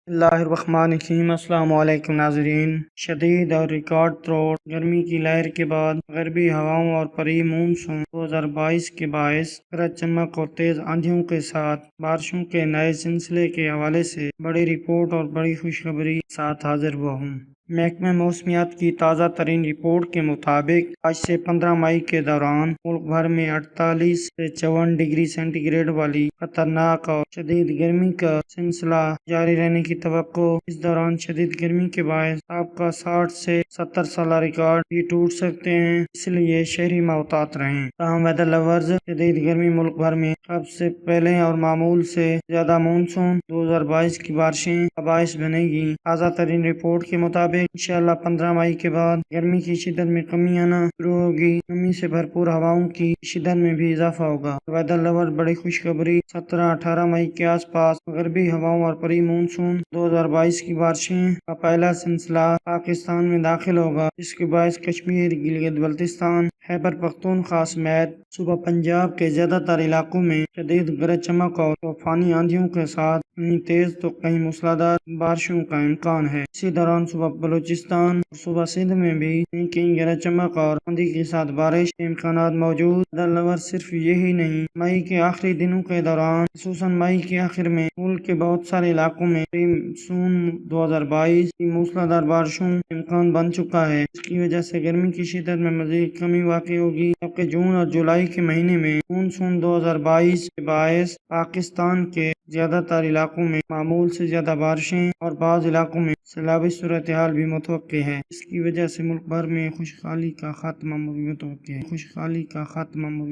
اللہ الرحمن الرحیم۔ السلام علیکم ناظرین۔ شدید اور ریکارڈ توڑ گرمی کی لہر کے بعد غربی ہواؤں اور پری مونسون 2022 کے باعث گرج چمک اور تیز آندھیوں کے ساتھ بارشوں کے نئے سلسلے کے حوالے سے بڑی رپورٹ اور بڑی خوشخبری کے ساتھ حاضر ہوا ہوں۔ محکمہ موسمیات کی تازہ ترین رپورٹ کے مطابق آج سے 15 مئی کے دوران ملک بھر میں 48 سے 54 ڈگری سینٹی گریڈ والی خطرناک اور شدید گرمی کا سلسلہ جاری رہنے کی توقع۔ اس دوران شدید گرمی کے باعث سابقہ 60 سے 70 سالہ ریکارڈ بھی ٹوٹ سکتے ہیں، اس لیے شہری محتاط رہیں۔ تاہم ویدر لورز، شدید گرمی ملک بھر میں سب سے پہلے اور معمول سے زیادہ مونسون 2022 کی بارشیں کا باعث بنے گی۔ تازہ ترین رپورٹ کے مطابق انشاءاللہ 15 مئی کے بعد گرمی کی شدت میں کمی آنا شروع ہوگی۔ نمی سے بھرپور ہواؤں کی شدت میں بھی اضافہ ہوگا۔ ویدر لور بڑی خوشخبری، 17-18 مئی کے آس پاس غربی ہواؤں اور پری مونسون 2022 کی بارشیں کا پہلا سلسلہ پاکستان میں داخل ہوگا، جس کے باعث کشمیر، گلگت بلتستان، خیبر پختونخوا سمیت صوبہ پنجاب کے زیادہ تر علاقوں میں شدید گرج چمک اور طوفانی آندھیوں کے ساتھ کہیں تیز تو کہیں موسلادھار بارشوں کا امکان ہے۔ اسی دوران صوبہ بلوچستان اور صوبہ سندھ میں بھی کہیں کہیں گرج چمک اور آندھی کے ساتھ بارش کے امکانات موجود۔ ویدر لور صرف یہی نہیں، مئی کے آخری دنوں کے دوران خصوصاً مئی کے آخر میں ملک کے بہت سارے علاقوں میں پری مونسون 2022 کی موسلادھار بارشوں کا امکان بن چکا ہے، جس کی وجہ سے گرمی کی شدت میں مزید کمی واقع ہوگی، جبکہ جون اور جولائی کے مہینے میں مونسون 2022 کے باعث پاکستان کے زیادہ تر علاقوں میں معمول سے زیادہ بارشیں اور بعض علاقوں میں سیلابی صورتحال بھی متوقع ہے، جس کی وجہ سے ملک بھر میں خوشحالی کا خاتمہ بھی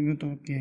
متوقع ہے۔